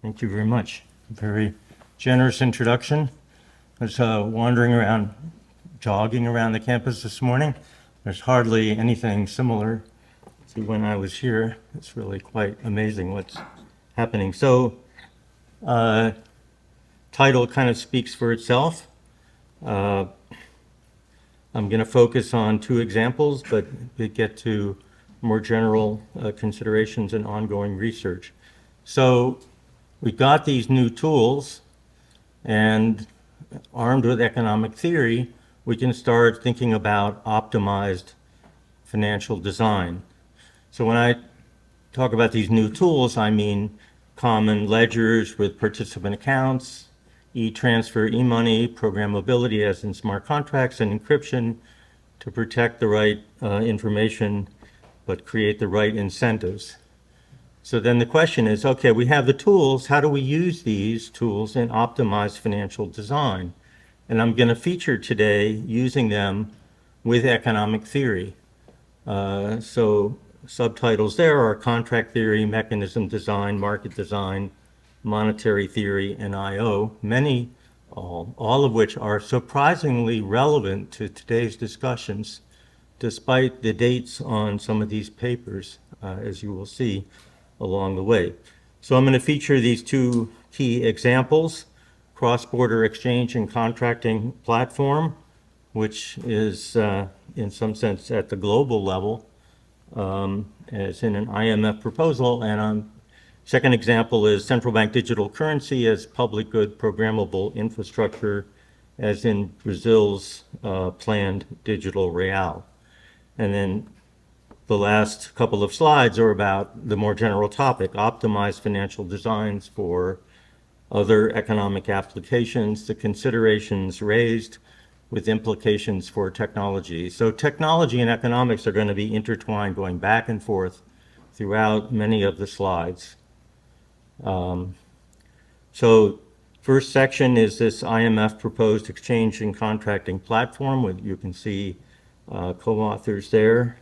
Thank you very much. Very generous introduction. I was wandering around, jogging around the campus this morning. There's hardly anything similar to when I was here. It's really quite amazing what's happening. So, title kind of speaks for itself. I'm going to focus on two examples, but we get to more general considerations and ongoing research. So, we got these new tools, and armed with economic theory, we can start thinking about optimized financial design. So when I talk about these new tools, I mean common ledgers with participant accounts, e-transfer, e-money, programmability as in smart contracts, and encryption to protect the right information but create the right incentives. So then the question is, okay, we have the tools, how do we use these tools in optimized financial design? And I'm going to feature today using them with economic theory. So subtitles there are contract theory, mechanism design, market design, monetary theory, and I/O, all of which are surprisingly relevant to today's discussions, despite the dates on some of these papers, as you will see along the way. So I'm going to feature these two key examples: cross-border exchange and contracting platform, which is in some sense at the global level, as in an IMF proposal. And second example is central bank digital currency as public good programmable infrastructure, as in Brazil's planned digital real. And then the last couple of slides are about the more general topic, optimized financial designs for other economic applications, the considerations raised with implications for technology. So technology and economics are going to be intertwined, going back and forth throughout many of the slides. So first section is this IMF proposed exchange and contracting platform with, you can see co-authors there.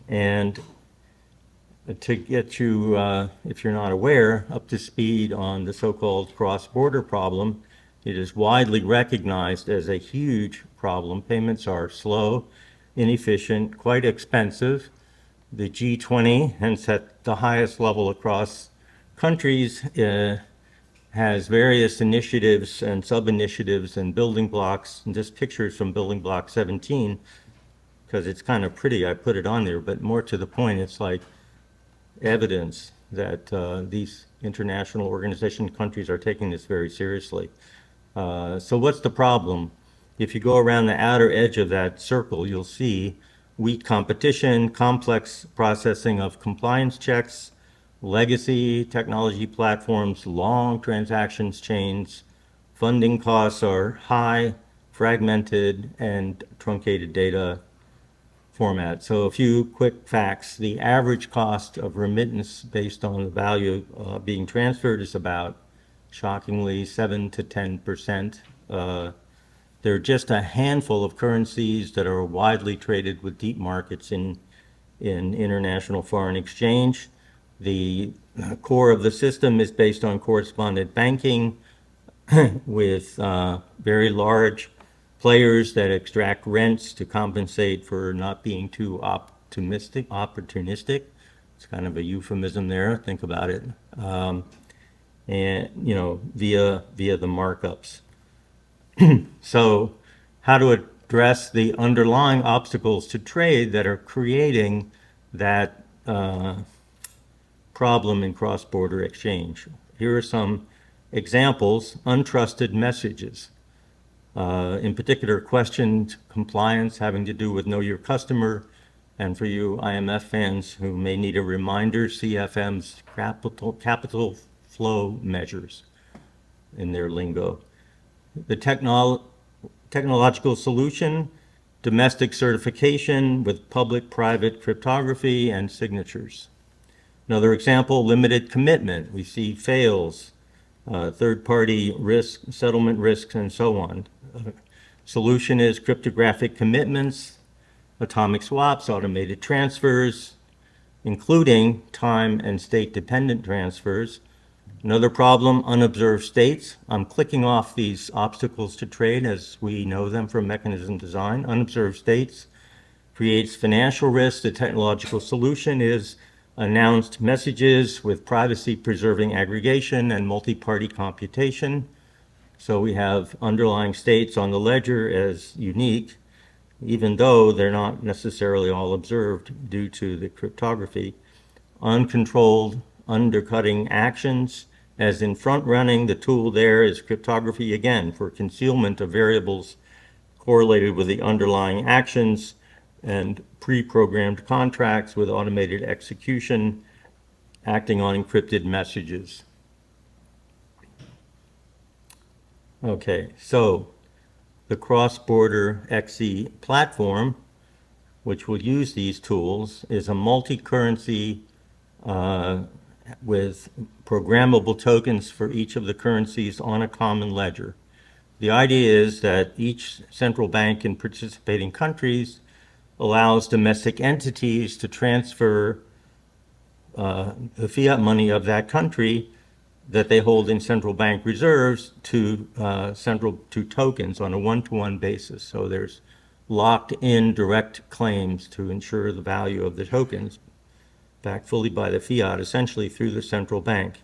And to get you, if you're not aware, up to speed on the so-called cross-border problem, it is widely recognized as a huge problem. Payments are slow, inefficient, quite expensive. The G20, hence at the highest level across countries, has various initiatives and sub-initiatives and building blocks. And this picture is from building block 17, because it's kind of pretty, I put it on there, but more to the point, it's like evidence that these international organization countries are taking this very seriously. So what's the problem? If you go around the outer edge of that circle, you'll see weak competition, complex processing of compliance checks, legacy technology platforms, long transactions chains, funding costs are high, fragmented, and truncated data format. So a few quick facts. The average cost of remittance based on the value being transferred is about, shockingly, 7 to 10%. There are just a handful of currencies that are widely traded with deep markets in international foreign exchange. The core of the system is based on correspondent banking with very large players that extract rents to compensate for not being too opportunistic. It's kind of a euphemism there, think about it. And, you know, via the markups. So how to address the underlying obstacles to trade that are creating that problem in cross-border exchange. Here are some examples: untrusted messages. In particular, questioned compliance having to do with know your customer, and for you IMF fans who may need a reminder, CFM's capital flow measures in their lingo. The technological solution, domestic certification with public-private cryptography and signatures. Another example, limited commitment. We see fails, third-party risk, settlement risks, and so on. Solution is cryptographic commitments, atomic swaps, automated transfers, including time and state-dependent transfers, Another problem, unobserved states. I'm clicking off these obstacles to trade as we know them from mechanism design. Unobserved states creates financial risk. The technological solution is announced messages with privacy-preserving aggregation and multi-party computation. So we have underlying states on the ledger as unique, even though they're not necessarily all observed due to the cryptography. Uncontrolled undercutting actions, as in front running, the tool there is cryptography again for concealment of variables correlated with the underlying actions, and pre-programmed contracts with automated execution acting on encrypted messages. Okay, so the cross-border XE platform, which will use these tools, is a multi-currency with programmable tokens for each of the currencies on a common ledger. The idea is that each central bank in participating countries allows domestic entities to transfer the fiat money of that country that they hold in central bank reserves to tokens on a one-to-one basis. So there's locked-in direct claims to ensure the value of the tokens backed fully by the fiat, essentially through the central bank.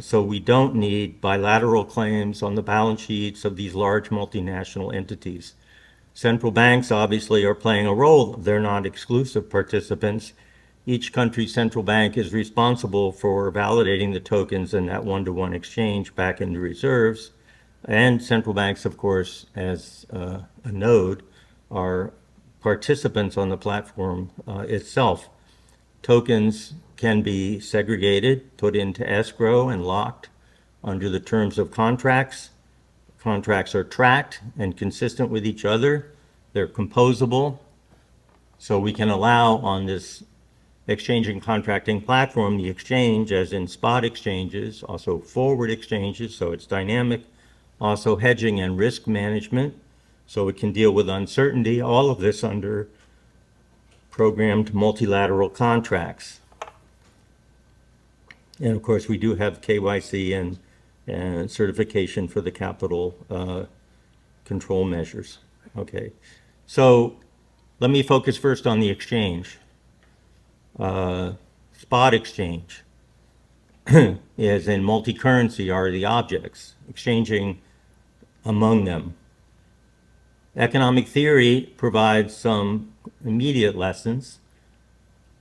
So we don't need bilateral claims on the balance sheets of these large multinational entities. Central banks obviously are playing a role. They're not exclusive participants. Each country's central bank is responsible for validating the tokens in that one-to-one exchange back into reserves. And central banks, of course, as a node, are participants on the platform itself. Tokens can be segregated, put into escrow, and locked under the terms of contracts. Contracts are tracked and consistent with each other. They're composable. So we can allow on this exchange and contracting platform the exchange, as in spot exchanges, also forward exchanges, so it's dynamic, also hedging and risk management, so it can deal with uncertainty, all of this under programmed multilateral contracts. And of course, we do have KYC and certification for the capital control measures. Okay, so let me focus first on the exchange. Spot exchange, as in multi-currency, are the objects, exchanging among them. Economic theory provides some immediate lessons,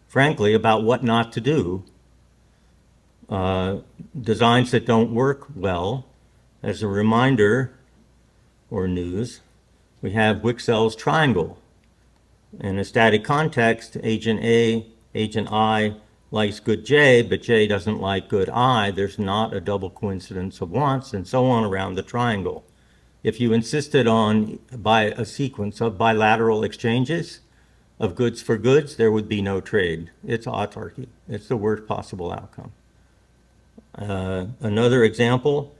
frankly, about what not to do. Designs that don't work well. As a reminder, or news, we have Wicksel's triangle. In a static context, agent A, agent I likes good J, but J doesn't like good I. There's not a double coincidence of wants, and so on around the triangle. If you insisted on by a sequence of bilateral exchanges of goods for goods, there would be no trade. It's autarky. It's the worst possible outcome. Another example,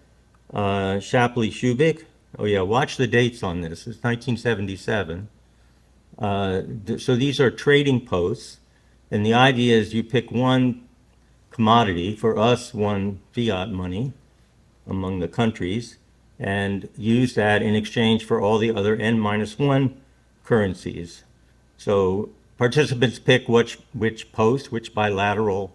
Shapley-Shubik. Oh yeah, watch the dates on this. It's 1977. So these are trading posts, and the idea is you pick one commodity, for us one fiat money among the countries, and use that in exchange for all the other N-1 currencies. So participants pick which post, which bilateral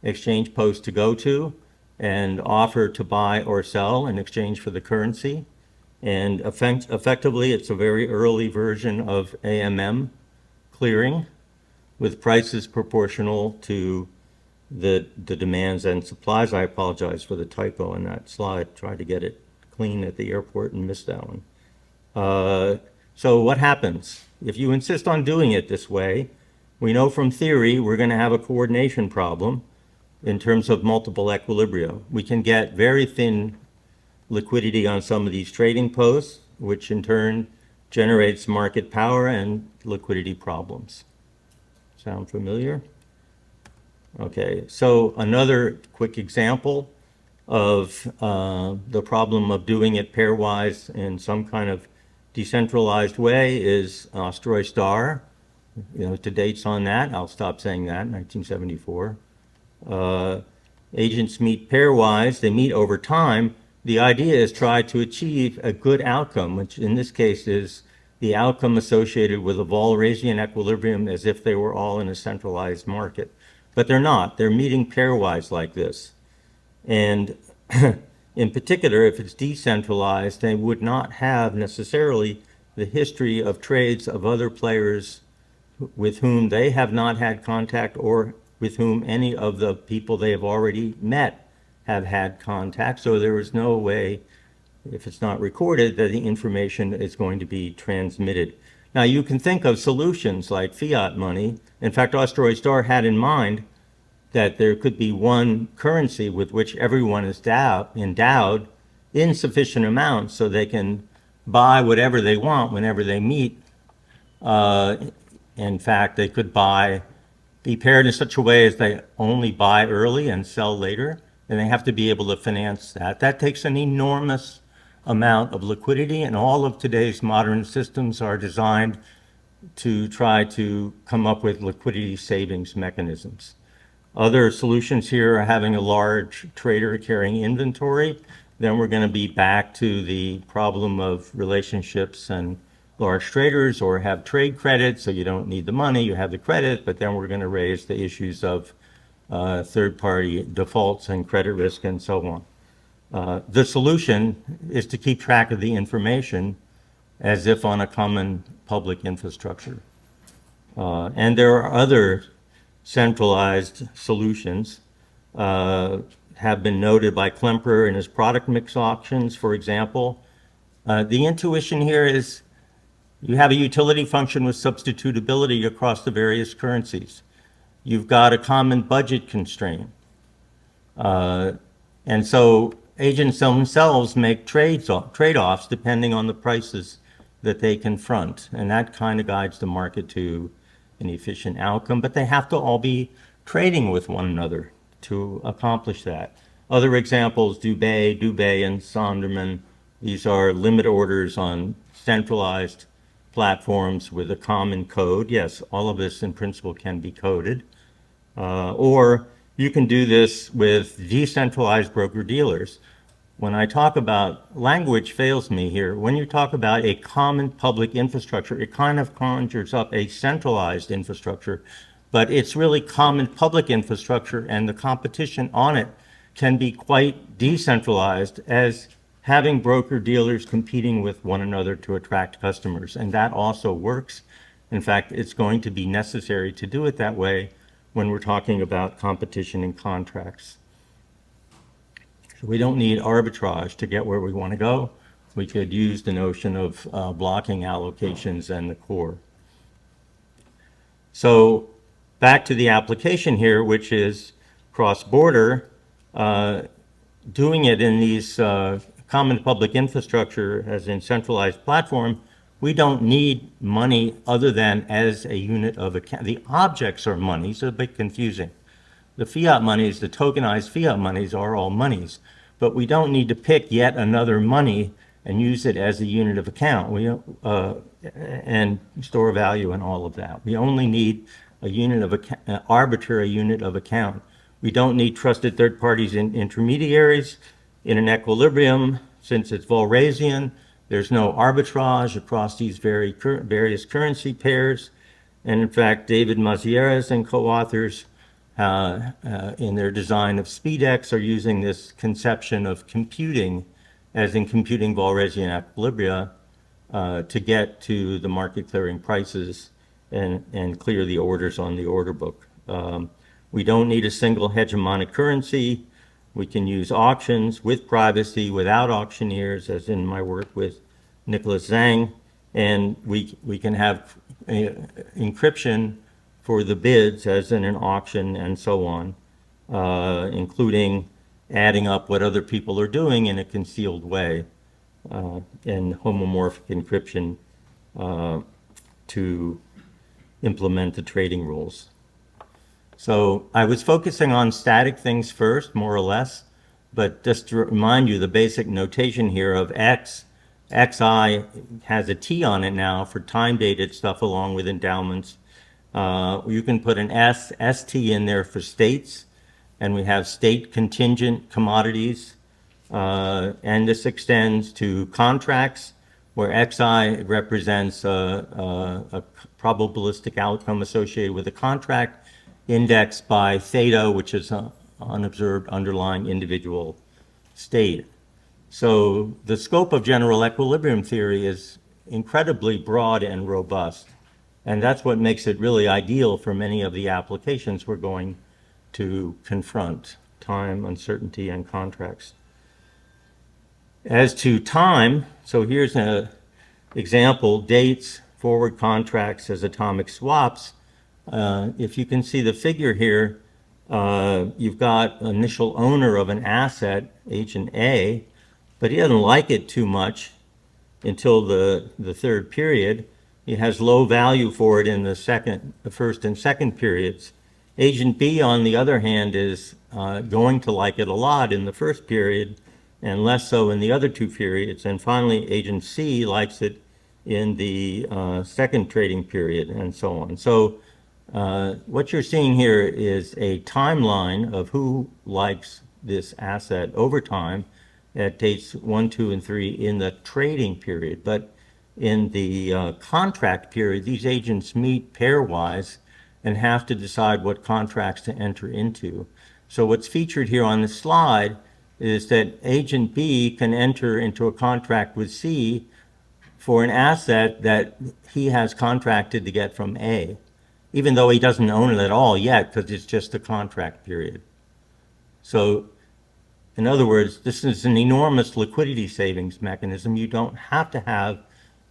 exchange post to go to, and offer to buy or sell in exchange for the currency. And effectively, it's a very early version of AMM clearing with prices proportional to the demands and supplies. I apologize for the typo in that slide. Tried to get it clean at the airport and missed that one. So what happens? If you insist on doing it this way, we know from theory we're going to have a coordination problem in terms of multiple equilibria. We can get very thin liquidity on some of these trading posts, which in turn generates market power and liquidity problems. Sound familiar? Okay, so another quick example of the problem of doing it pairwise in some kind of decentralized way is Ostroy Star. You know, to dates on that, I'll stop saying that, 1974. Agents meet pairwise, they meet over time. The idea is try to achieve a good outcome, which in this case is the outcome associated with a Walrasian equilibrium as if they were all in a centralized market. But they're not. They're meeting pairwise like this. And in particular, if it's decentralized, they would not have necessarily the history of trades of other players with whom they have not had contact or with whom any of the people they have already met have had contact. So there is no way, if it's not recorded, that the information is going to be transmitted. Now you can think of solutions like fiat money. In fact, Asteroid Star had in mind that there could be one currency with which everyone is endowed in sufficient amounts so they can buy whatever they want whenever they meet. In fact, they could be paired in such a way as they only buy early and sell later, and they have to be able to finance that. That takes an enormous amount of liquidity, and all of today's modern systems are designed to try to come up with liquidity savings mechanisms. Other solutions here are having a large trader carrying inventory. Then we're going to be back to the problem of relationships and large traders, or have trade credit, so you don't need the money, you have the credit, but then we're going to raise the issues of third-party defaults and credit risk and so on. The solution is to keep track of the information as if on a common public infrastructure. And there are other centralized solutions have been noted by Klemperer in his product mix auctions, for example. The intuition here is you have a utility function with substitutability across the various currencies. You've got a common budget constraint. And so agents themselves make trade-offs depending on the prices that they confront. And that kind of guides the market to an efficient outcome. But they have to all be trading with one another to accomplish that. Other examples, Dubé, and Sonderman. These are limit orders on centralized platforms with a common code. Yes, all of this in principle can be coded. Or you can do this with decentralized broker-dealers. When I talk about, language fails me here, when you talk about a common public infrastructure, it kind of conjures up a centralized infrastructure, but it's really common public infrastructure, and the competition on it can be quite decentralized as having broker-dealers competing with one another to attract customers. And that also works. In fact, it's going to be necessary to do it that way when we're talking about competition in contracts. So we don't need arbitrage to get where we want to go. We could use the notion of blocking allocations and the core. So back to the application here, which is cross-border, doing it in these common public infrastructure as in centralized platform, we don't need money other than as a unit of account. The objects are money, so it's a bit confusing. The fiat monies, the tokenized fiat monies are all monies, but we don't need to pick yet another money and use it as a unit of account and store value and all of that. We only need a unit of an arbitrary unit of account. We don't need trusted third parties and intermediaries. In an equilibrium, since it's Walrasian, there's no arbitrage across these various currency pairs. And in fact, David Mazieres and co-authors in their design of SpeedX are using this conception of computing, as in computing Walrasian equilibria, to get to the market clearing prices and clear the orders on the order book. We don't need a single hegemonic currency. We can use auctions with privacy, without auctioneers, as in my work with Nicholas Zhang, and we can have encryption for the bids, as in an auction, and so on, including adding up what other people are doing in a concealed way, and homomorphic encryption to implement the trading rules. So I was focusing on static things first, more or less, but just to remind you, the basic notation here of X, XI has a T on it now for time-dated stuff along with endowments. You can put an ST in there for states, and we have state contingent commodities, and this extends to contracts where XI represents a probabilistic outcome associated with a contract indexed by theta, which is an unobserved underlying individual state. So the scope of general equilibrium theory is incredibly broad and robust, and that's what makes it really ideal for many of the applications we're going to confront: time, uncertainty, and contracts. As to time, so here's an example: dates, forward contracts as atomic swaps. If you can see the figure here, you've got initial owner of an asset, agent A, but he doesn't like it too much until the third period. He has low value for it in the first and second periods. Agent B, on the other hand, is going to like it a lot in the first period and less so in the other two periods. And finally, agent C likes it in the second trading period, and so on. So what you're seeing here is a timeline of who likes this asset over time at dates 1, 2, and 3 in the trading period. But in the contract period, these agents meet pairwise and have to decide what contracts to enter into. So what's featured here on the slide is that agent B can enter into a contract with C for an asset that he has contracted to get from A, even though he doesn't own it at all yet, because it's just a contract period. So in other words, this is an enormous liquidity savings mechanism. You don't have to have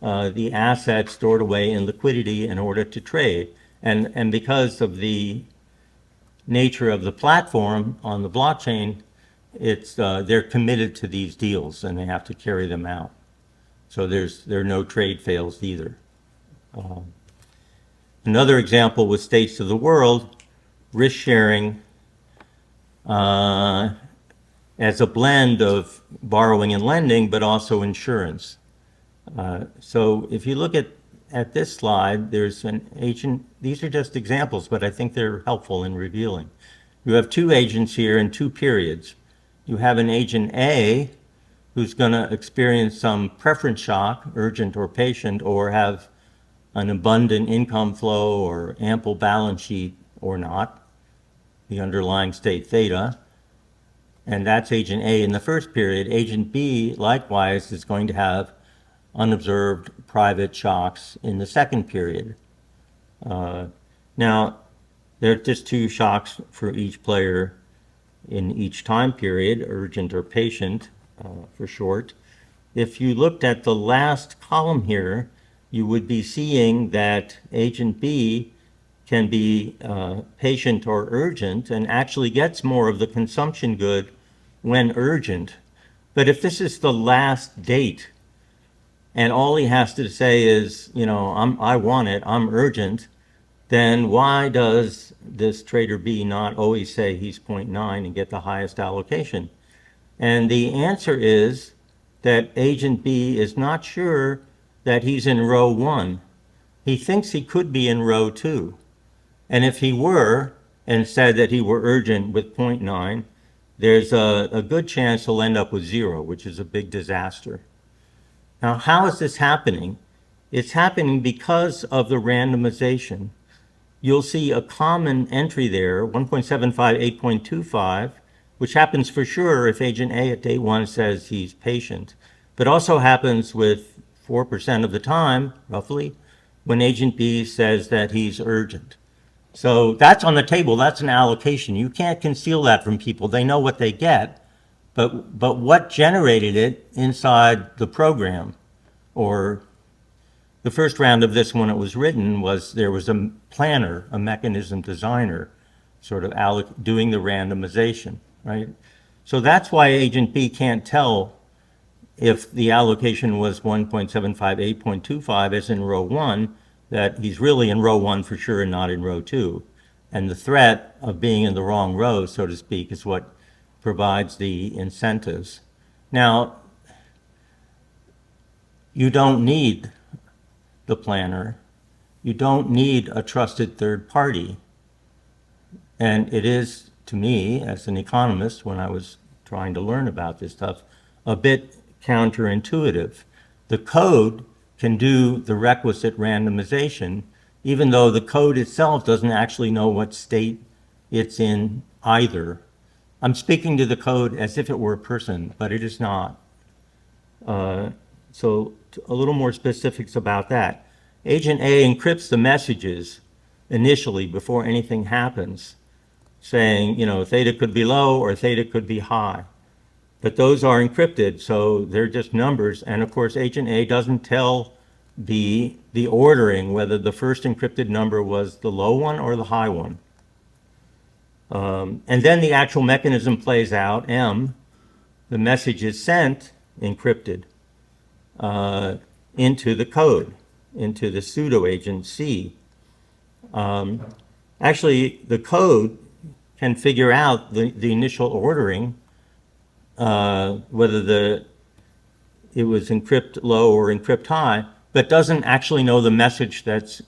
the asset stored away in liquidity in order to trade. And because of the nature of the platform on the blockchain, they're committed to these deals and they have to carry them out. So there are no trade fails either. Another example with states of the world, risk sharing as a blend of borrowing and lending, but also insurance. So if you look at this slide, there's an agent. These are just examples, but I think they're helpful in revealing. You have two agents here in two periods. You have an agent A who's going to experience some preference shock, urgent or patient, or have an abundant income flow or ample balance sheet or not, the underlying state theta. And that's agent A in the first period. Agent B, likewise, is going to have unobserved private shocks in the second period. Now, there are just two shocks for each player in each time period, urgent or patient for short. If you looked at the last column here, you would be seeing that agent B can be patient or urgent and actually gets more of the consumption good when urgent. But if this is the last date and all he has to say is, I want it, I'm urgent, then why does this trader B not always say he's 0.9 and get the highest allocation? And the answer is that agent B is not sure that he's in row 1. He thinks he could be in row 2. And if he were, and said that he were urgent with 0.9, there's a good chance he'll end up with 0, which is a big disaster. Now, how is this happening? It's happening because of the randomization. You'll see a common entry there, 1.75, 8.25, which happens for sure if agent A at day 1 says he's patient, but also happens with 4% of the time, roughly, when agent B says that he's urgent. So that's on the table, that's an allocation. You can't conceal that from people. They know what they get, but what generated it inside the program, or the first round of this when it was written, was there was a planner, a mechanism designer, sort of doing the randomization, right? So that's why agent B can't tell if the allocation was 1.75, 8.25 as in row 1, that he's really in row 1 for sure and not in row 2. And the threat of being in the wrong row, so to speak, is what provides the incentives. Now, you don't need the planner. You don't need a trusted third party. And it is to me, as an economist, when I was trying to learn about this stuff, a bit counterintuitive. The code can do the requisite randomization, even though the code itself doesn't actually know what state it's in either. I'm speaking to the code as if it were a person, but it is not. So a little more specifics about that. Agent A encrypts the messages initially before anything happens, saying, theta could be low or theta could be high. But those are encrypted, so they're just numbers. And of course, Agent A doesn't tell B the ordering, whether the first encrypted number was the low one or the high one. And then the actual mechanism plays out. M, the message is sent encrypted into the code, into the pseudo agent C. Actually, the code can figure out the initial ordering, whether it was encrypt low or encrypt high, but doesn't actually know the message that's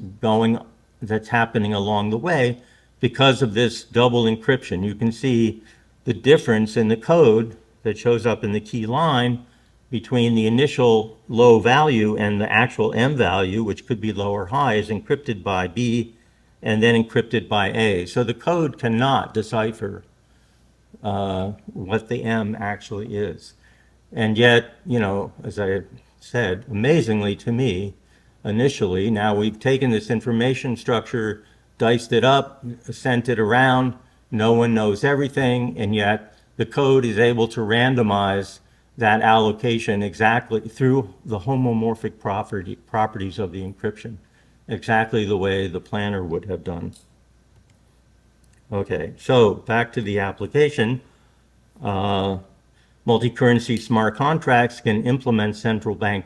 happening along the way because of this double encryption. You can see the difference in the code that shows up in the key line between the initial low value and the actual M value, which could be low or high, is encrypted by B and then encrypted by A. So the code cannot decipher what the M actually is. And yet, as I said, amazingly to me, initially, now we've taken this information structure, diced it up, sent it around, no one knows everything, and yet the code is able to randomize that allocation exactly through the homomorphic properties of the encryption, exactly the way the planner would have done. Okay, so back to the application. Multi-currency smart contracts can implement central bank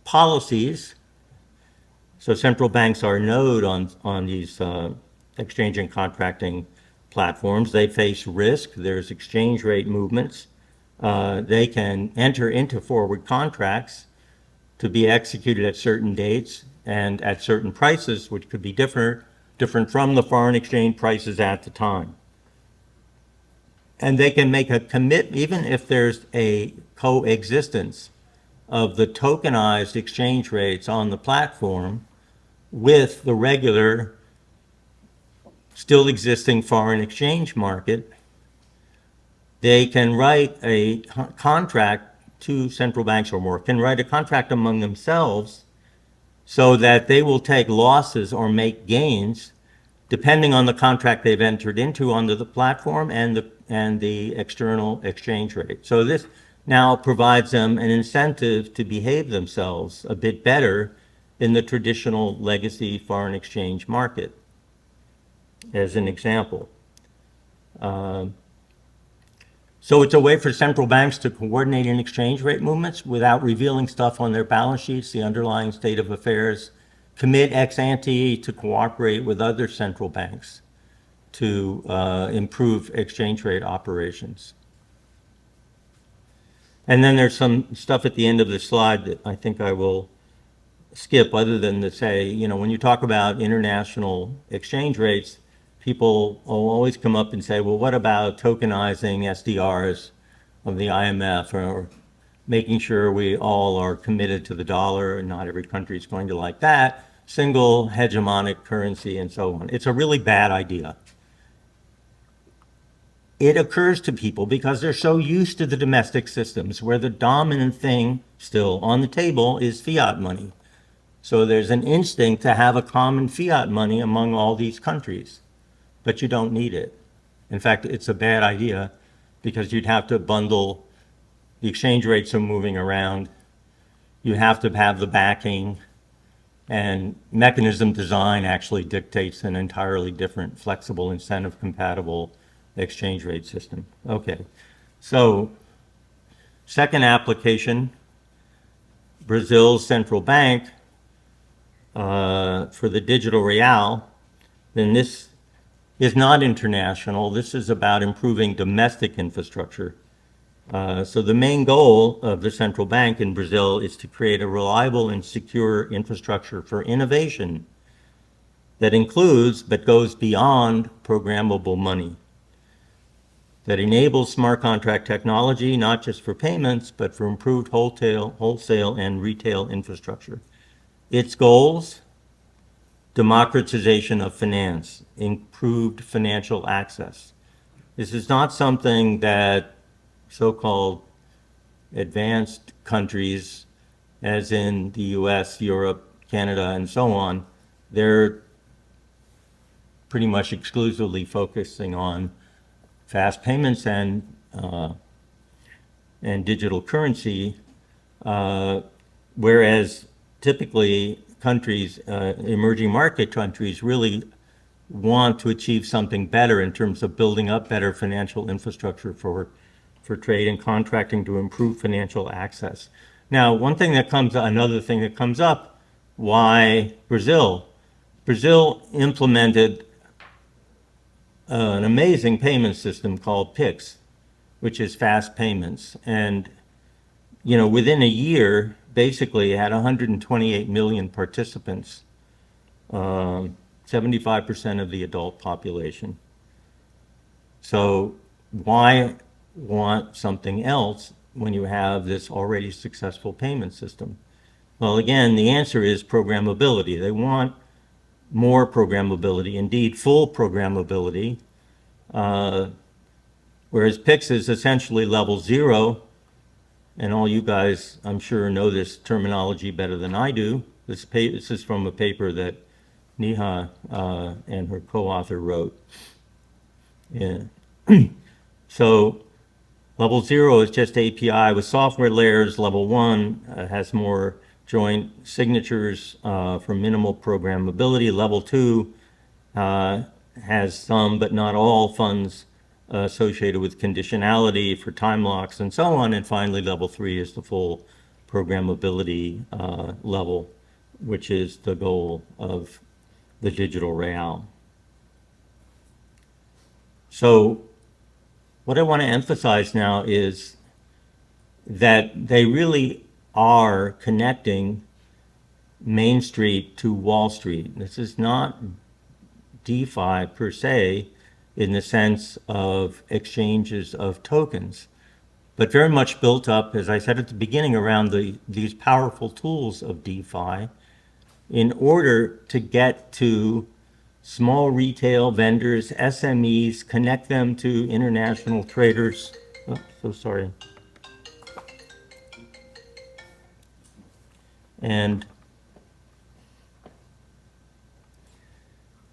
policies. So central banks are a node on these exchange and contracting platforms. They face risk. There's exchange rate movements. They can enter into forward contracts to be executed at certain dates and at certain prices, which could be different from the foreign exchange prices at the time. And they can make a commitment, even if there's a coexistence of the tokenized exchange rates on the platform with the regular, still existing foreign exchange market. They can write a contract, two central banks or more can write a contract among themselves so that they will take losses or make gains depending on the contract they've entered into under the platform and the external exchange rate. So this now provides them an incentive to behave themselves a bit better in the traditional legacy foreign exchange market, as an example. So it's a way for central banks to coordinate in exchange rate movements without revealing stuff on their balance sheets, the underlying state of affairs, commit ex ante to cooperate with other central banks to improve exchange rate operations. And then there's some stuff at the end of the slide that I think I will skip, other than to say, when you talk about international exchange rates, people will always come up and say, well, what about tokenizing SDRs of the IMF, or making sure we all are committed to the dollar, and not every country is going to like that, single hegemonic currency, and so on. It's a really bad idea. It occurs to people because they're so used to the domestic systems where the dominant thing still on the table is fiat money. So there's an instinct to have a common fiat money among all these countries, but you don't need it. In fact, it's a bad idea because you'd have to bundle, the exchange rates are moving around, you have to have the backing, and mechanism design actually dictates an entirely different, flexible, incentive compatible exchange rate system. Okay, so second application, Brazil's central bank for the digital real. Then this is not international. This is about improving domestic infrastructure. So the main goal of the central bank in Brazil is to create a reliable and secure infrastructure for innovation that includes but goes beyond programmable money. that enables smart contract technology, not just for payments, but for improved wholesale and retail infrastructure. Its goals: democratization of finance, improved financial access. This is not something that so-called advanced countries, as in the US, Europe, Canada, and so on, they're pretty much exclusively focusing on fast payments and digital currency, whereas typically countries, emerging market countries, really want to achieve something better in terms of building up better financial infrastructure for trade and contracting to improve financial access. Now, another thing that comes up, why Brazil? Brazil implemented an amazing payment system called Pix, which is fast payments. And, within a year, basically it had 128 million participants, 75% of the adult population. So why want something else when you have this already successful payment system? Well, again, the answer is programmability. They want more programmability, indeed full programmability, whereas Pix is essentially level 0, and all you guys, I'm sure, know this terminology better than I do. This is from a paper that Neha and her co-author wrote. Yeah. So level 0 is just API with software layers. Level 1 has more joint signatures for minimal programmability. Level 2 has some, but not all, funds associated with conditionality for time locks and so on. And finally, level 3 is the full programmability level, which is the goal of the digital real. So what I want to emphasize now is that they really are connecting Main Street to Wall Street. This is not DeFi per se in the sense of exchanges of tokens, but very much built up, as I said at the beginning, around these powerful tools of DeFi in order to get to small retail vendors, SMEs, connect them to international traders. Oh, so sorry. And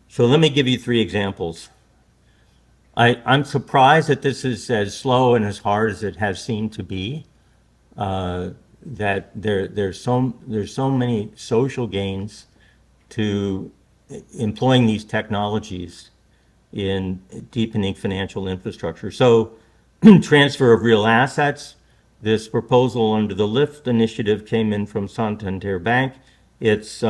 so let me give you 3 examples. I'm surprised that this is as slow and as hard as it has seemed to be. That there's so many social gains to employing these technologies in deepening financial infrastructure. So transfer of real assets. This proposal under the LIFT initiative came in from Santander Bank. It's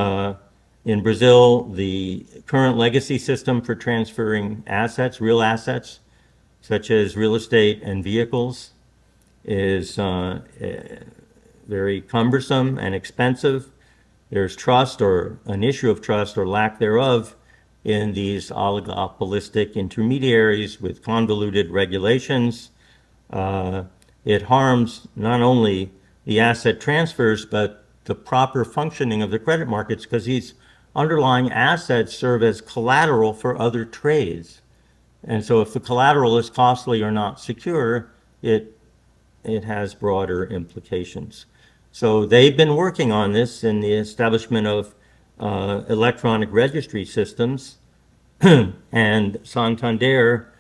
in Brazil, the current legacy system for transferring assets, real assets, such as real estate and vehicles, is very cumbersome and expensive. There's trust, or an issue of trust or lack thereof, in these oligopolistic intermediaries with convoluted regulations. It harms not only the asset transfers, but the proper functioning of the credit markets, because these underlying assets serve as collateral for other trades. And so if the collateral is costly or not secure, it has broader implications. So they've been working on this in the establishment of electronic registry systems, and Santander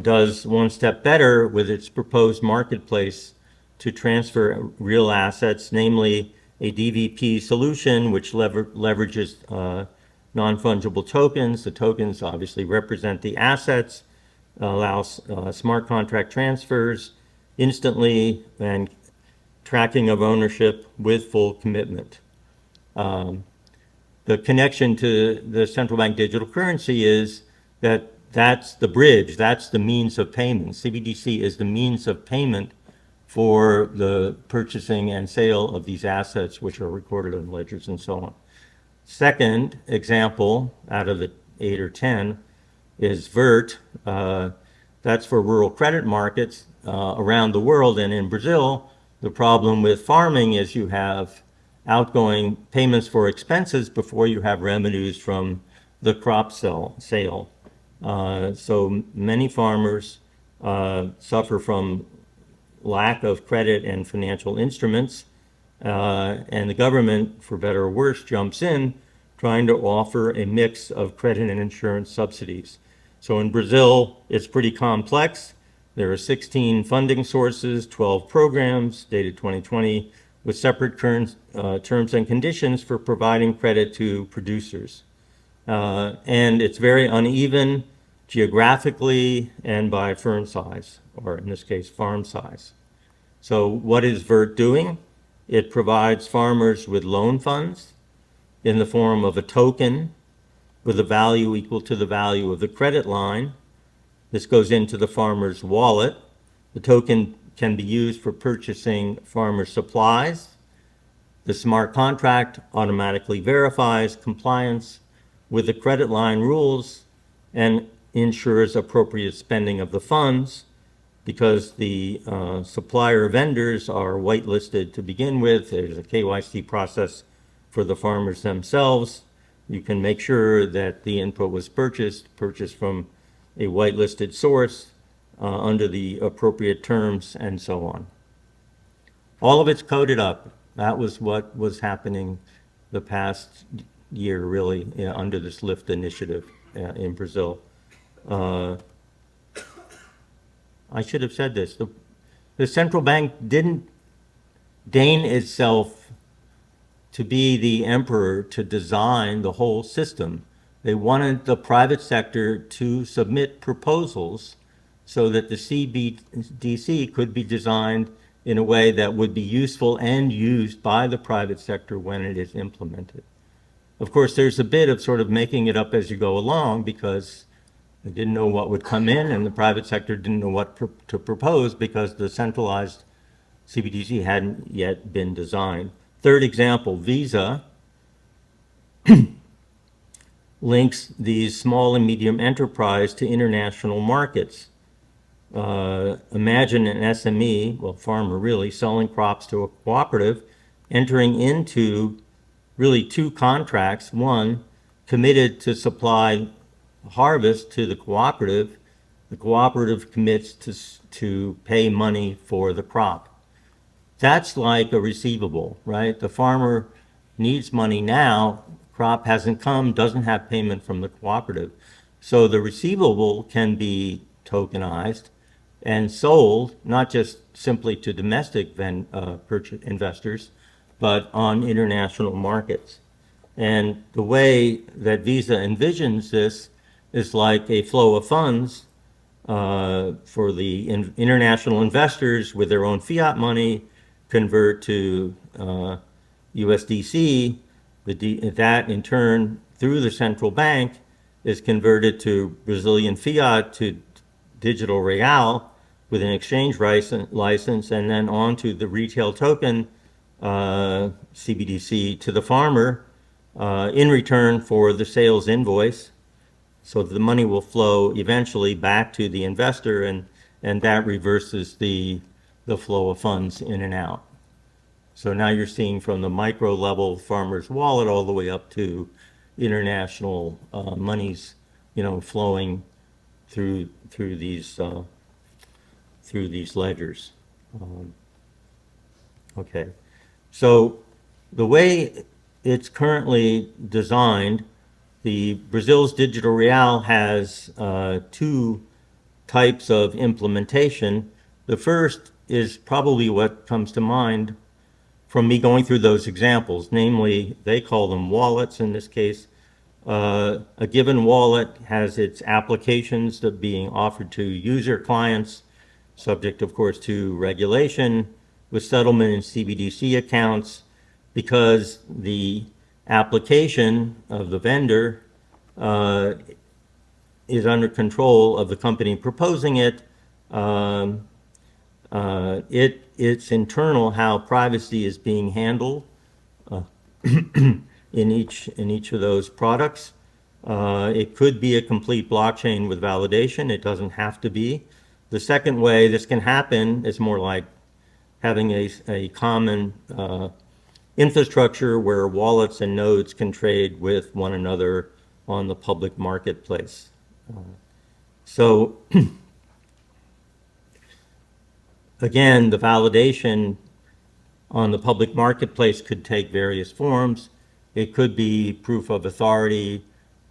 does one step better with its proposed marketplace to transfer real assets, namely a DVP solution which leverages non-fungible tokens. The tokens obviously represent the assets, allows smart contract transfers instantly, and tracking of ownership with full commitment. The connection to the central bank digital currency is that that's the bridge, that's the means of payment. CBDC is the means of payment for the purchasing and sale of these assets, which are recorded in ledgers and so on. Second example out of the 8 or 10 is VERT. That's for rural credit markets around the world. And in Brazil, the problem with farming is you have outgoing payments for expenses before you have revenues from the crop sale. So many farmers suffer from lack of credit and financial instruments, and the government, for better or worse, jumps in trying to offer a mix of credit and insurance subsidies. So in Brazil, it's pretty complex. There are 16 funding sources, 12 programs dated 2020, with separate terms and conditions for providing credit to producers. And it's very uneven geographically and by firm size, or in this case, farm size. So what is VERT doing? It provides farmers with loan funds in the form of a token with a value equal to the value of the credit line. This goes into the farmer's wallet. The token can be used for purchasing farmer supplies. The smart contract automatically verifies compliance with the credit line rules and ensures appropriate spending of the funds, because the supplier vendors are whitelisted to begin with. There's a KYC process for the farmers themselves. You can make sure that the input was purchased from a whitelisted source under the appropriate terms, and so on. All of it's coded up. That was what was happening the past year, really, under this LIFT initiative in Brazil. I should have said this. The central bank didn't deign itself to be the emperor to design the whole system. They wanted the private sector to submit proposals so that the CBDC could be designed in a way that would be useful and used by the private sector when it is implemented. Of course, there's a bit of sort of making it up as you go along, because they didn't know what would come in, and the private sector didn't know what to propose, because the centralized CBDC hadn't yet been designed. Third example, Visa links these small and medium enterprise to international markets. Imagine an SME, well, farmer really, selling crops to a cooperative, entering into really two contracts. One, committed to supply harvest to the cooperative. The cooperative commits to pay money for the crop. That's like a receivable, right? The farmer needs money now, crop hasn't come, doesn't have payment from the cooperative. So the receivable can be tokenized and sold, not just simply to domestic investors, but on international markets. And the way that Visa envisions this is like a flow of funds for the international investors with their own fiat money, convert to USDC. That in turn, through the central bank, is converted to Brazilian fiat, to digital real with an exchange license, and then on to the retail token, CBDC, to the farmer in return for the sales invoice. So the money will flow eventually back to the investor, and that reverses the flow of funds in and out. So now you're seeing from the micro level farmer's wallet all the way up to international monies, flowing through these ledgers. Okay, so the way it's currently designed, the Brazil's digital real has two types of implementation. The first is probably what comes to mind from me going through those examples, namely, they call them wallets in this case. A given wallet has its applications that are being offered to user clients, subject, of course, to regulation, with settlement in CBDC accounts, because the application of the vendor is under control of the company proposing it. It's internal how privacy is being handled in each of those products. It could be a complete blockchain with validation. It doesn't have to be. The second way this can happen is more like having a common infrastructure where wallets and nodes can trade with one another on the public marketplace. So again, the validation on the public marketplace could take various forms. It could be proof of authority.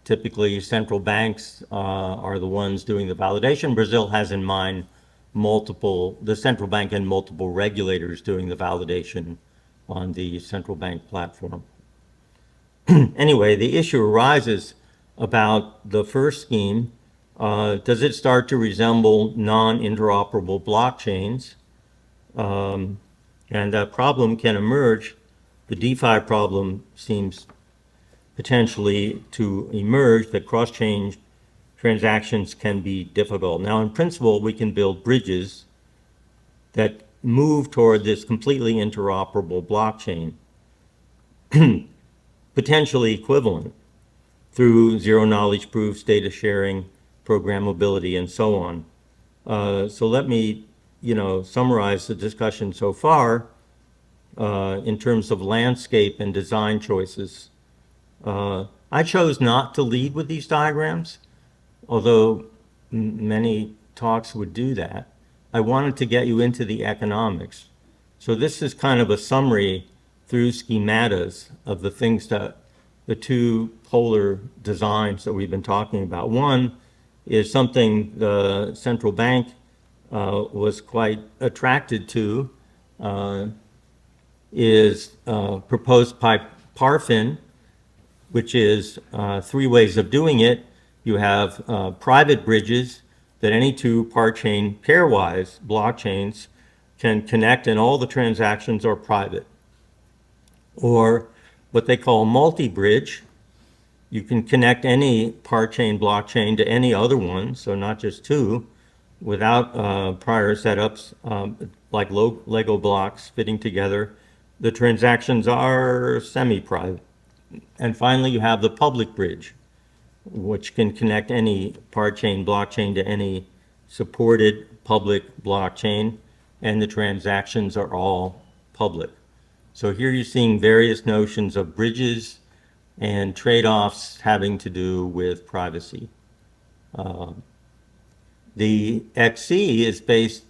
Typically, central banks are the ones doing the validation. Brazil has in mind the central bank and multiple regulators doing the validation on the central bank platform. Anyway, the issue arises about the first scheme. Does it start to resemble non-interoperable blockchains? And that problem can emerge. The DeFi problem seems potentially to emerge, that cross-chain transactions can be difficult. Now, in principle, we can build bridges that move toward this completely interoperable blockchain, potentially equivalent through zero-knowledge proofs, data sharing, programmability, and so on. So let me, summarize the discussion so far in terms of landscape and design choices. I chose not to lead with these diagrams, although many talks would do that. I wanted to get you into the economics. So this is kind of a summary through schematas of the things that the two polar designs that we've been talking about. One is something the central bank was quite attracted to, is proposed by Parfin, which is three ways of doing it. You have private bridges that any two par-chain pairwise blockchains can connect, and all the transactions are private. Or what they call multi-bridge. You can connect any par-chain blockchain to any other one, so not just two, without prior setups like Lego blocks fitting together. The transactions are semi-private. And finally, you have the public bridge, which can connect any par-chain blockchain to any supported public blockchain, and the transactions are all public. So here you're seeing various notions of bridges and trade-offs having to do with privacy. The XC is based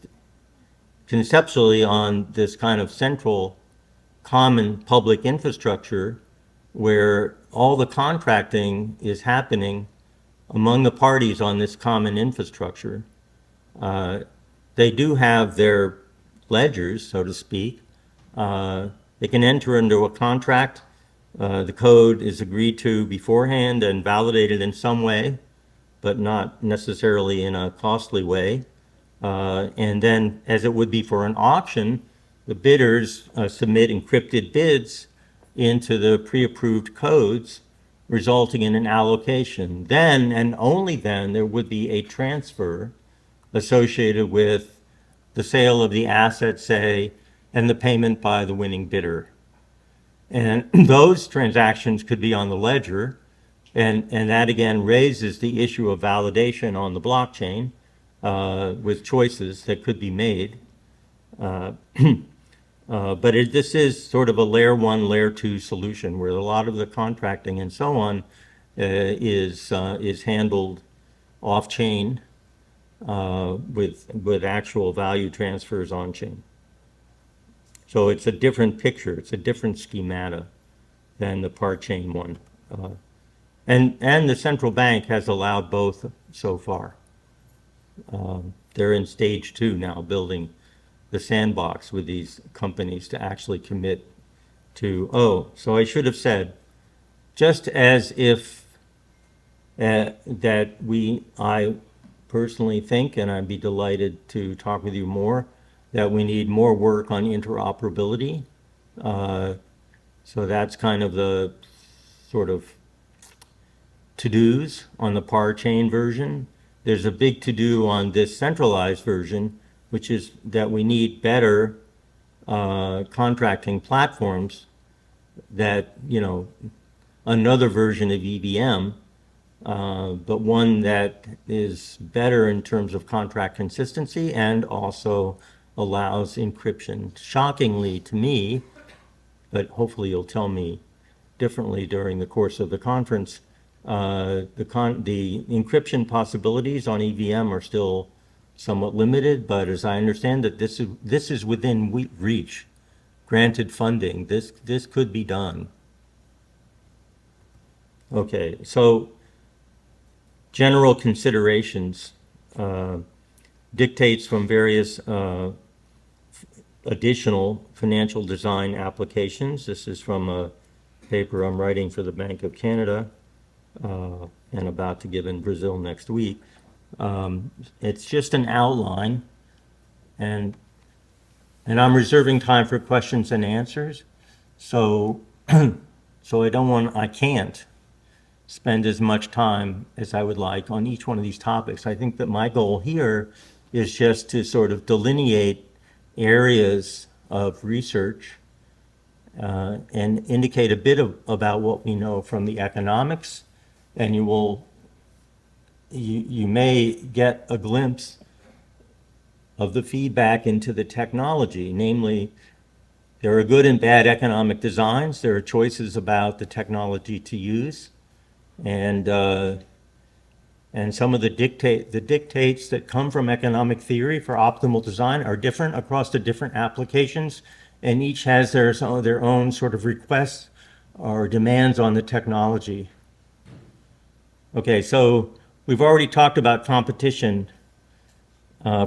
conceptually on this kind of central common public infrastructure where all the contracting is happening among the parties on this common infrastructure. They do have their ledgers, so to speak. They can enter into a contract. The code is agreed to beforehand and validated in some way, but not necessarily in a costly way. And then, as it would be for an auction, the bidders submit encrypted bids into the pre-approved codes, resulting in an allocation. Then, and only then, there would be a transfer associated with the sale of the asset, say, and the payment by the winning bidder. And those transactions could be on the ledger, and that again raises the issue of validation on the blockchain with choices that could be made. But this is sort of a layer one, layer two solution where a lot of the contracting and so on is handled off-chain with actual value transfers on-chain. So it's a different picture. It's a different schemata than the par-chain one. And the central bank has allowed both so far. They're in stage 2 now, building the sandbox with these companies to actually commit to, so I should have said, just as if I personally think, and I'd be delighted to talk with you more, that we need more work on interoperability. So that's kind of the sort of to-dos on the par-chain version. There's a big to-do on this centralized version, which is that we need better contracting platforms that, another version of EVM but one that is better in terms of contract consistency and also allows encryption. Shockingly to me, but hopefully you'll tell me differently during the course of the conference, the encryption possibilities on EVM are still somewhat limited, but as I understand it, this is within reach. Granted funding, this could be done. Okay, so general considerations, dictates from various additional financial design applications. This is from a paper I'm writing for the Bank of Canada and about to give in Brazil next week. It's just an outline, and I'm reserving time for questions and answers. So, I can't spend as much time as I would like on each one of these topics. I think that my goal here is just to sort of delineate areas of research and indicate a bit about what we know from the economics, and you may get a glimpse of the feedback into the technology. Namely, there are good and bad economic designs. There are choices about the technology to use, and some of the dictates that come from economic theory for optimal design are different across the different applications, and each has their own sort of requests or demands on the technology. Okay, so we've already talked about competition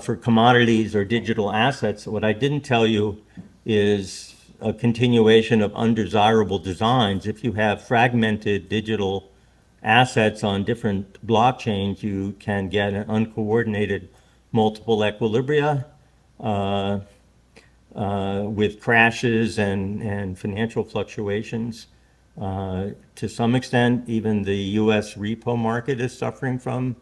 for commodities or digital assets. What I didn't tell you is a continuation of undesirable designs. If you have fragmented digital assets on different blockchains, you can get an uncoordinated multiple equilibria with crashes and financial fluctuations. To some extent, even the US repo market is suffering from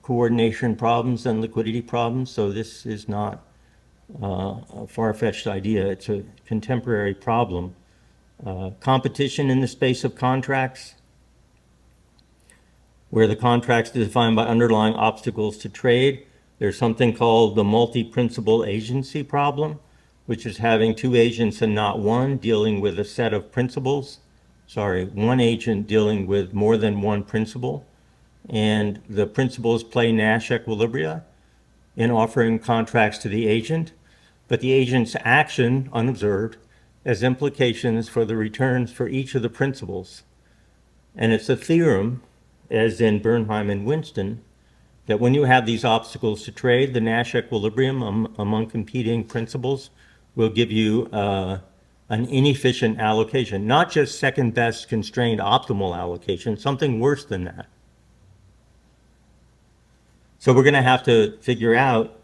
coordination problems and liquidity problems. So this is not a far-fetched idea. It's a contemporary problem. Competition in the space of contracts, where the contracts are defined by underlying obstacles to trade. There's something called the multi-principal agency problem, which is having two agents and not one dealing with a set of principles. Sorry, one agent dealing with more than one principle. And the principles play Nash equilibria in offering contracts to the agent, but the agent's action, unobserved, has implications for the returns for each of the principles. And it's a theorem, as in Bernheim and Winston, that when you have these obstacles to trade, the Nash equilibrium among competing principles will give you an inefficient allocation, not just second best constrained optimal allocation, something worse than that. So we're going to have to figure out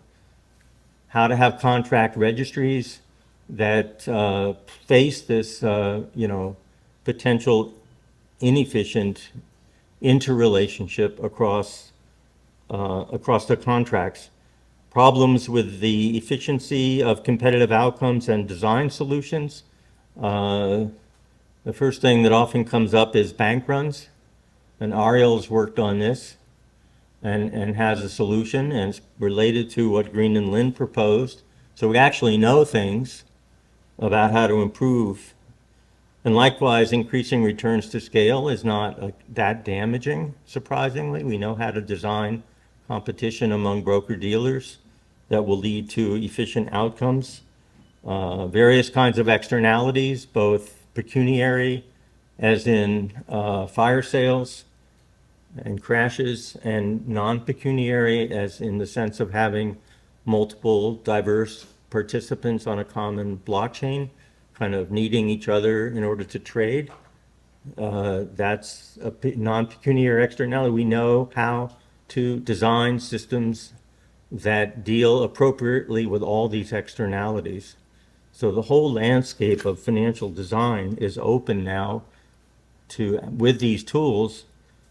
how to have contract registries that face this, potential inefficient interrelationship across the contracts. Problems with the efficiency of competitive outcomes and design solutions. The first thing that often comes up is bank runs, and Ariel's worked on this and has a solution, and it's related to what Green and Lin proposed. So we actually know things about how to improve. And likewise, increasing returns to scale is not that damaging, surprisingly. We know how to design competition among broker-dealers that will lead to efficient outcomes. Various kinds of externalities, both pecuniary, as in fire sales and crashes, and non-pecuniary, as in the sense of having multiple diverse participants on a common blockchain, kind of needing each other in order to trade. That's a non-pecuniary externality. We know how to design systems that deal appropriately with all these externalities. So the whole landscape of financial design is open now with these tools,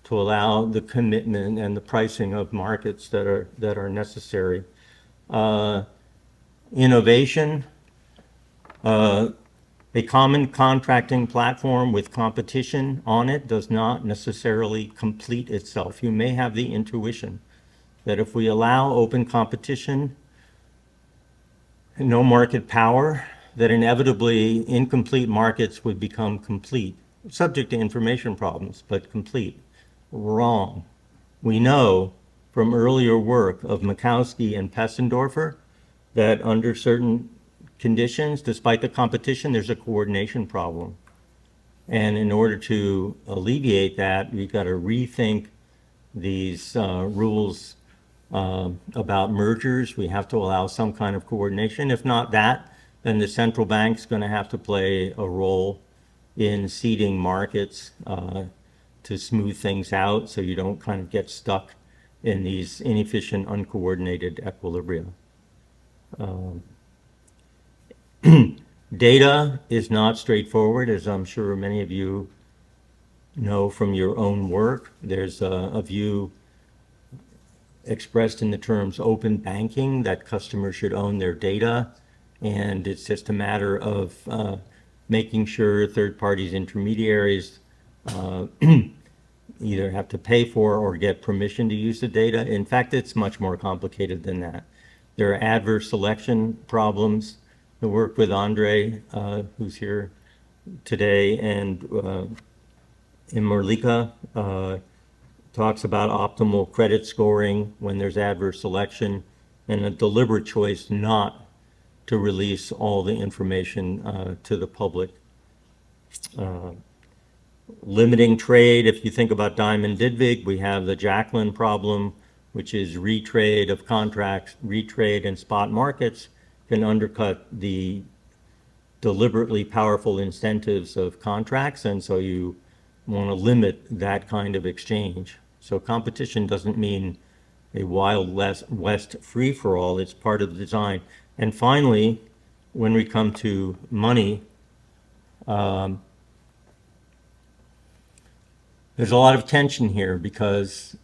to allow the commitment and the pricing of markets that are necessary. Innovation. A common contracting platform with competition on it does not necessarily complete itself. You may have the intuition that if we allow open competition, no market power, that inevitably incomplete markets would become complete, subject to information problems, but complete. Wrong. We know from earlier work of Mikowski and Pessendorfer that under certain conditions, despite the competition, there's a coordination problem. And in order to alleviate that, we've got to rethink these rules about mergers. We have to allow some kind of coordination. If not that, then the central bank's going to have to play a role in seeding markets to smooth things out so you don't kind of get stuck in these inefficient, uncoordinated equilibria. Data is not straightforward, as I'm sure many of you know from your own work. There's a view expressed in the terms open banking, that customers should own their data, and it's just a matter of making sure third parties, intermediaries, either have to pay for or get permission to use the data. In fact, it's much more complicated than that. There are adverse selection problems. The work with Andre, who's here today, and in Merlika, talks about optimal credit scoring when there's adverse selection and a deliberate choice not to release all the information to the public. Limiting trade, if you think about Diamond Didvig, we have the Jacqueline problem, which is retrade of contracts, retrade in spot markets can undercut the deliberately powerful incentives of contracts, and so you want to limit that kind of exchange. So competition doesn't mean a Wild West free-for-all, it's part of the design. And finally, when we come to money, there's a lot of tension here because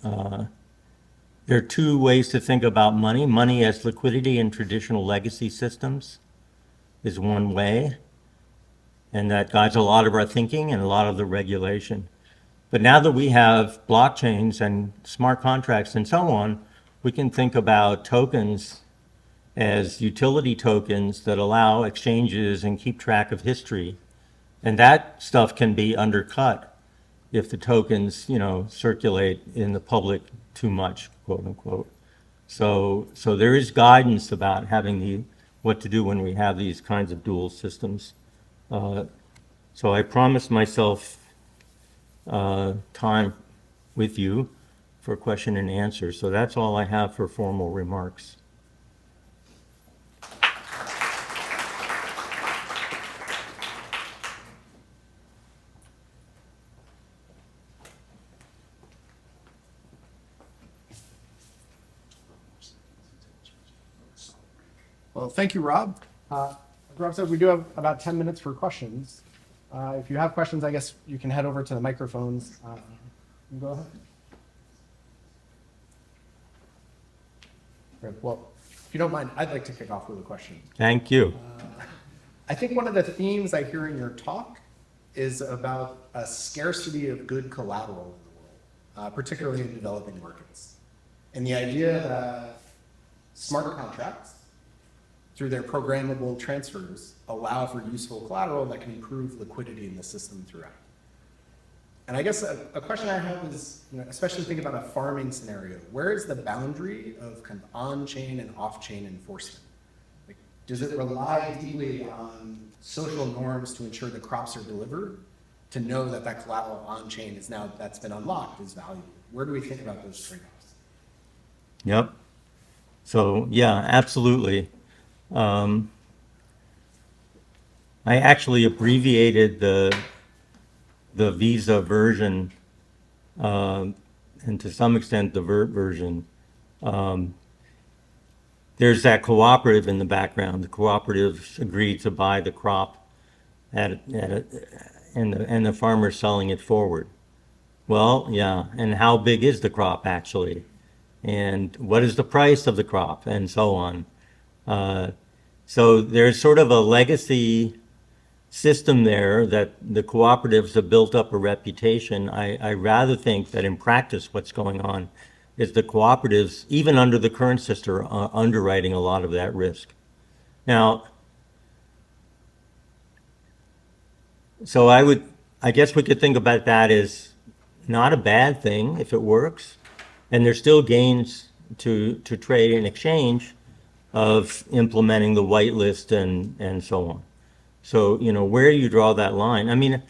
there are two ways to think about money. Money as liquidity in traditional legacy systems is one way, and that guides a lot of our thinking and a lot of the regulation. But now that we have blockchains and smart contracts and so on, we can think about tokens as utility tokens that allow exchanges and keep track of history. And that stuff can be undercut if the tokens, circulate in the public too much, quote unquote. So there is guidance about having what to do when we have these kinds of dual systems. So I promised myself time with you for question and answer. So that's all I have for formal remarks. Well, thank you, Rob. As Rob said, we do have about 10 minutes for questions. If you have questions, I guess you can head over to the microphones. Go ahead. Great. Well, if you don't mind, I'd like to kick off with a question. Thank you. I think one of the themes I hear in your talk is about a scarcity of good collateral in the world, particularly in developing markets. And the idea that smart contracts, through their programmable transfers, allow for useful collateral that can improve liquidity in the system throughout. And I guess a question I have is, especially thinking about a farming scenario, where is the boundary of kind of on-chain and off-chain enforcement? Like, does it rely deeply on social norms to ensure the crops are delivered, to know that that collateral on-chain is now, that's been unlocked, is valuable? Where do we think about those trade-offs? Yep. So, yeah, absolutely. I actually abbreviated the Visa version, and to some extent the VERT version. There's that cooperative in the background. The cooperatives agreed to buy the crop and the farmer's selling it forward. Well, yeah, and how big is the crop actually? And what is the price of the crop? And so on. So there's sort of a legacy system there, that the cooperatives have built up a reputation. I rather think that in practice what's going on is the cooperatives, even under the current system, are underwriting a lot of that risk. Now, so I guess we could think about that as not a bad thing if it works, and there's still gains to trade and exchange of implementing the whitelist and so on. So, where you draw that line, I mean,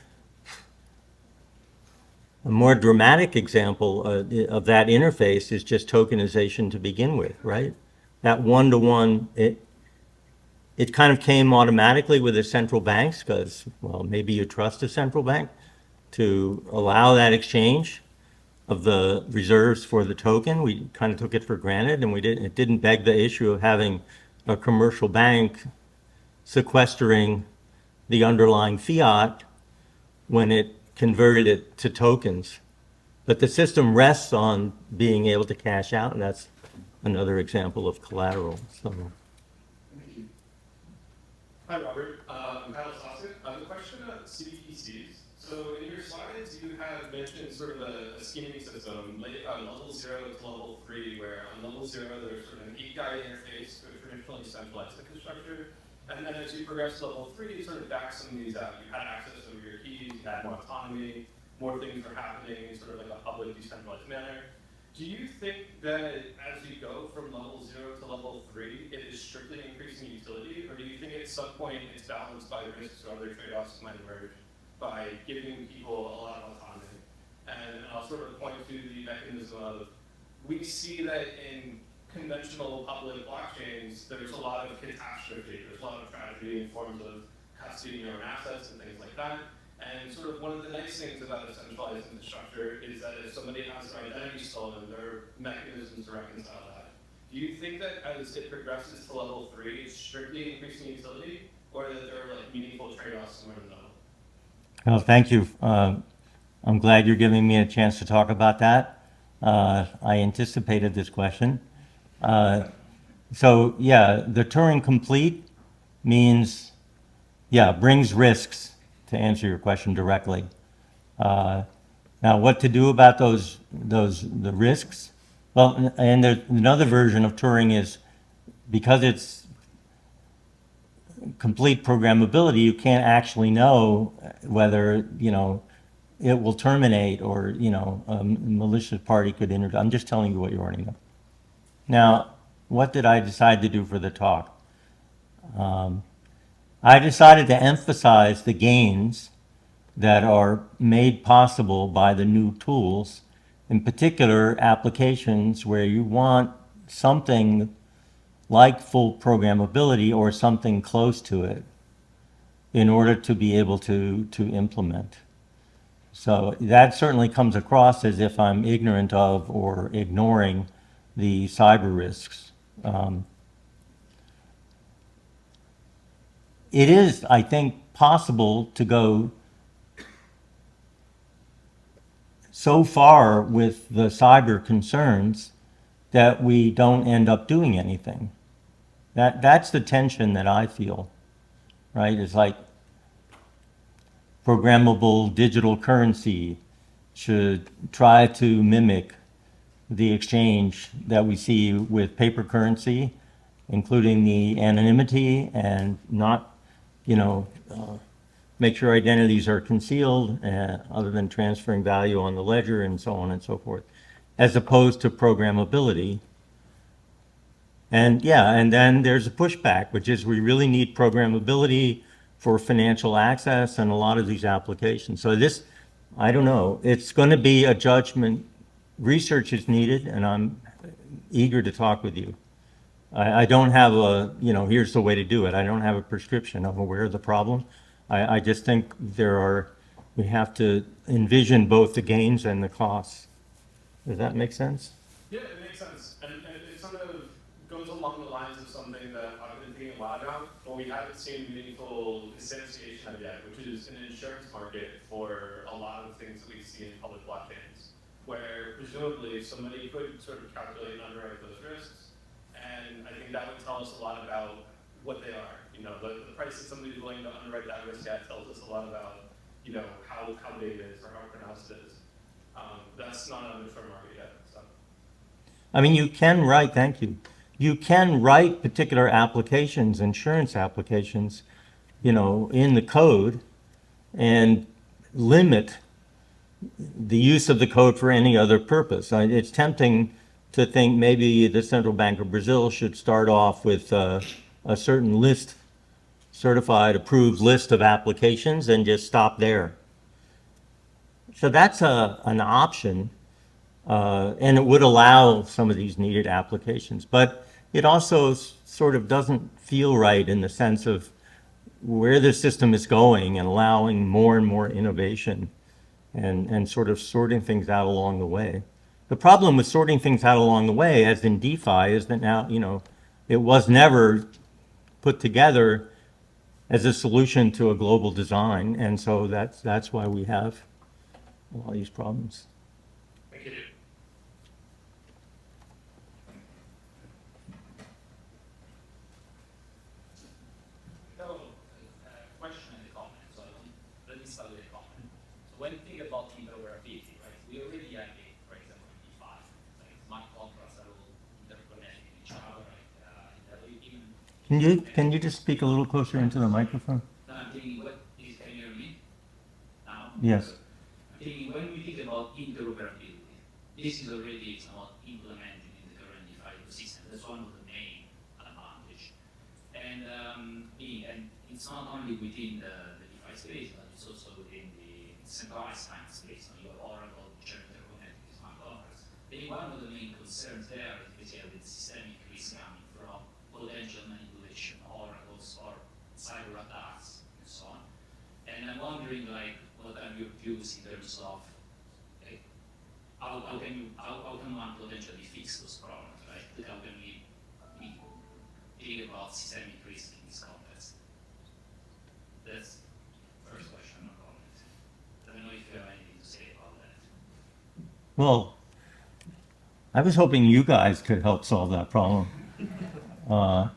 a more dramatic example of that interface is just tokenization to begin with, right? That one-to-one, it kind of came automatically with the central banks because, well, maybe you trust a central bank to allow that exchange of the reserves for the token. We kind of took it for granted, and it didn't beg the issue of having a commercial bank sequestering the underlying fiat when it converted it to tokens. But the system rests on being able to cash out, and that's another example of collateral. So. Hi, Robert. I'm Kyle Sosik. I have a question about CBDCs. So in your slides, you have mentioned sort of a scheming system, level 0 to level 3, where on level 0, there's sort of an API interface to a traditionally centralized infrastructure. And then as you progress to level 3, you sort of back some of these out. You had access over your keys, you had more autonomy, more things are happening in sort of like a public, decentralized manner. Do you think that as you go from level 0 to level 3, it is strictly increasing utility, or do you think at some point it's balanced by the risks or other trade-offs that might emerge by giving people a lot of autonomy? And I'll sort of point to the mechanism of, we see that in conventional public blockchains, there's a lot of catastrophe, there's a lot of tragedy in forms of custody of your own assets and things like that. And sort of one of the nice things about a centralized infrastructure is that if somebody has their identity stolen, there are mechanisms to reconcile that. Do you think that as it progresses to level 3, it's strictly increasing utility, or that there are like meaningful trade-offs somewhere in the middle? Well, thank you. I'm glad you're giving me a chance to talk about that. I anticipated this question. So yeah, the Turing complete means, brings risks, to answer your question directly. Now, what to do about the risks? Well, and there's another version of Turing is, because it's complete programmability, you can't actually know whether, it will terminate or, a malicious party could enter. I'm just telling you what you already know. Now, what did I decide to do for the talk? I decided to emphasize the gains that are made possible by the new tools, in particular applications where you want something like full programmability or something close to it in order to be able to implement. So that certainly comes across as if I'm ignorant of or ignoring the cyber risks. It is, I think, possible to go so far with the cyber concerns that we don't end up doing anything. That's the tension that I feel, right? It's like programmable digital currency should try to mimic the exchange that we see with paper currency, including the anonymity and not, make sure identities are concealed other than transferring value on the ledger and so on and so forth, as opposed to programmability. And then there's a pushback, which is we really need programmability for financial access and a lot of these applications. So this, I don't know, it's going to be a judgment. Research is needed, and I'm eager to talk with you. I don't have here's the way to do it. I don't have a prescription. I'm aware of the problem. I just think we have to envision both the gains and the costs. Does that make sense? Yeah, it makes sense. And it sort of goes along the lines of something that I've been thinking a lot about, but we haven't seen meaningful instantiation of yet, which is an insurance market for a lot of things that we see in public blockchains, where presumably somebody could sort of calculate and underwrite those risks. And I think that would tell us a lot about what they are. You know, the price that somebody's willing to underwrite that risk at tells us a lot about, you know, how big it is or how pronounced it is. That's not on the mature market yet. So. I mean, you can write, thank you. You can write particular applications, insurance applications, you know, in the code and limit the use of the code for any other purpose. It's tempting to think maybe the Central Bank of Brazil should start off with a certain list, certified, approved list of applications and just stop there. So that's an option, and it would allow some of these needed applications. But it also sort of doesn't feel right in the sense of where the system is going and allowing more and more innovation and sort of sorting things out along the way. The problem with sorting things out along the way, as in DeFi, is that now, you know, it was never put together as a solution to a global design, and so that's why we have all these problems. Thank you. Question and a comment. So let me start with a comment. So when you think about interoperability, right, we already have it, for example, in DeFi. Like smart contracts are all interconnected with each other. Even Can you just speak a little closer into the microphone? I'm thinking, can you hear me now? Yes. I'm thinking when we think about interoperability, this is already somewhat implemented in the current DeFi ecosystem. That's one of the main advantages. And it's not only within the DeFi space, but it's also within the centralized finance space. So you have Oracle, which are interconnected with smart contracts. I think one of the main concerns there is basically the systemic risk coming from potential manipulation, oracles, or cyber attacks, and so on. And I'm wondering, like, what are your views in terms of like, how can one potentially fix those problems, right? Like, how can we think about systemic risk in this context? That's the first question or comment. I don't know if you have anything to say about that. Well, I was hoping you guys could help solve that problem. I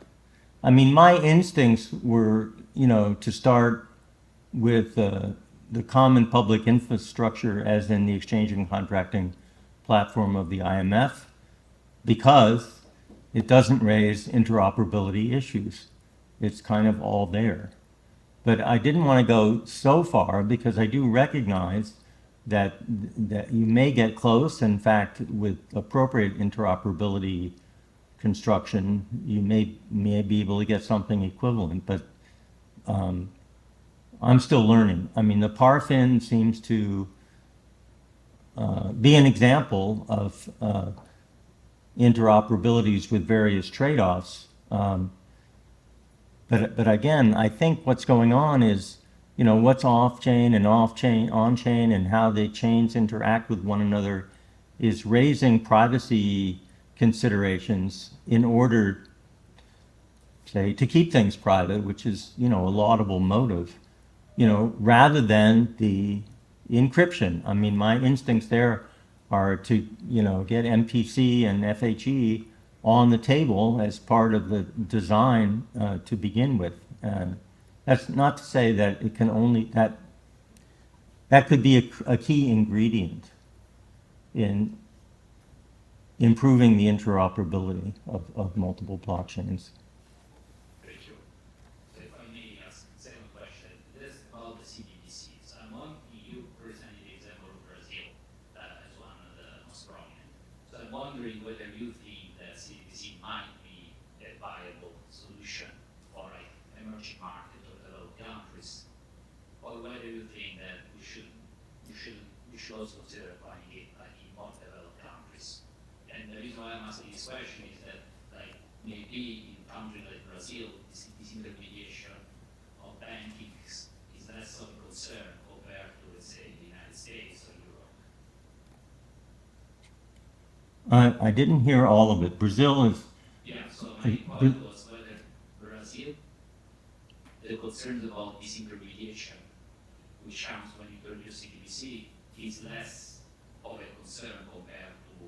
mean, my instincts were, you know, to start with the common public infrastructure as in the exchange and contracting platform of the IMF, because it doesn't raise interoperability issues. It's kind of all there. But I didn't want to go so far because I do recognize that you may get close. In fact, with appropriate interoperability construction, you may be able to get something equivalent, but I'm still learning. I mean, the Parfin seems to be an example of interoperabilities with various trade-offs. But again, I think what's going on is, you know, what's off-chain and off-chain, on-chain, and how the chains interact with one another is raising privacy considerations in order, say, to keep things private, which is, you know, a laudable motive, you know, rather than the encryption. I mean, my instincts there are to, you know, get MPC and FHE on the table as part of the design to begin with. And that's not to say that it can only, that could be a key ingredient in improving the interoperability of multiple blockchains. Thank you. So if I may ask a second question, this is about the CBDCs. You presented the example of Brazil as one of the most prominent. So I'm wondering whether you think that CBDC might be a viable solution for like emerging market or developed countries, or whether you think that we should also consider applying it like in more developed countries. And the reason why I'm asking this question is that, like, maybe in countries like Brazil, this intermediation of banking is less of a concern compared to, let's say, the United States or Europe. I didn't hear all of it. Brazil is. Yeah, so my point was whether Brazil, the concerns about disintermediation, which comes when you produce CBDC, is less of a concern compared to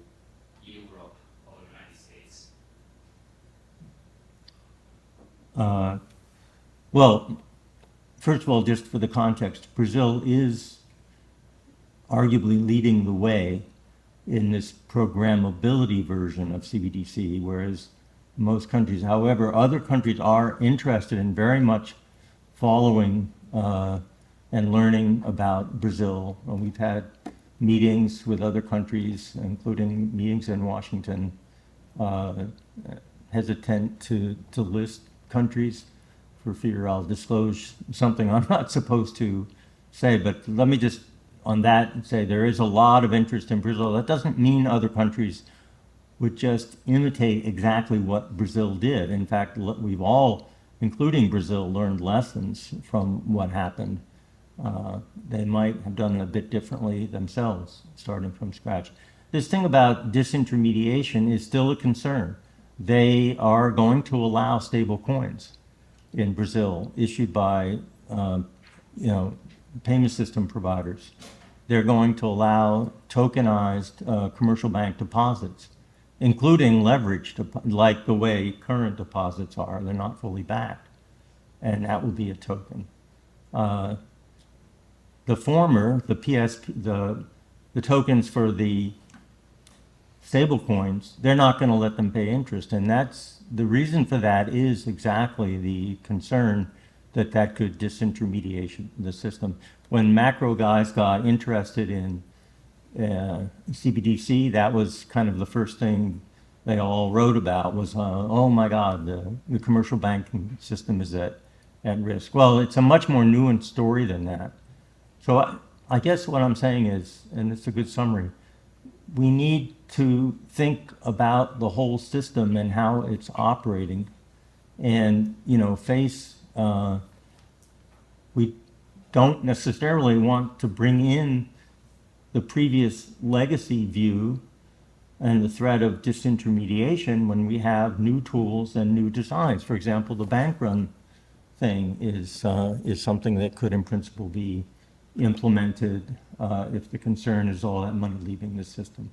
Europe or the United States. Well, first of all, just for the context, Brazil is arguably leading the way in this programmability version of CBDC, whereas most countries, however, other countries are interested in very much following and learning about Brazil. And we've had meetings with other countries, including meetings in Washington, hesitant to list countries for fear I'll disclose something I'm not supposed to say. But let me just, on that, say there is a lot of interest in Brazil. That doesn't mean other countries would just imitate exactly what Brazil did. In fact, we've all, including Brazil, learned lessons from what happened. They might have done it a bit differently themselves, starting from scratch. This thing about disintermediation is still a concern. They are going to allow stable coins in Brazil issued by, payment system providers. They're going to allow tokenized commercial bank deposits, including leverage, like the way current deposits are. They're not fully backed, and that will be a token. The former, the PSP, the tokens for the stable coins, they're not going to let them pay interest, and that's the reason for that is exactly the concern that could disintermediation the system. When macro guys got interested in CBDC, that was kind of the first thing they all wrote about was, oh my God, the commercial banking system is at risk. Well, it's a much more nuanced story than that. So I guess what I'm saying is, and it's a good summary, we need to think about the whole system and how it's operating and, we don't necessarily want to bring in the previous legacy view and the threat of disintermediation when we have new tools and new designs. For example, the bank run thing is something that could in principle be implemented if the concern is all that money leaving the system.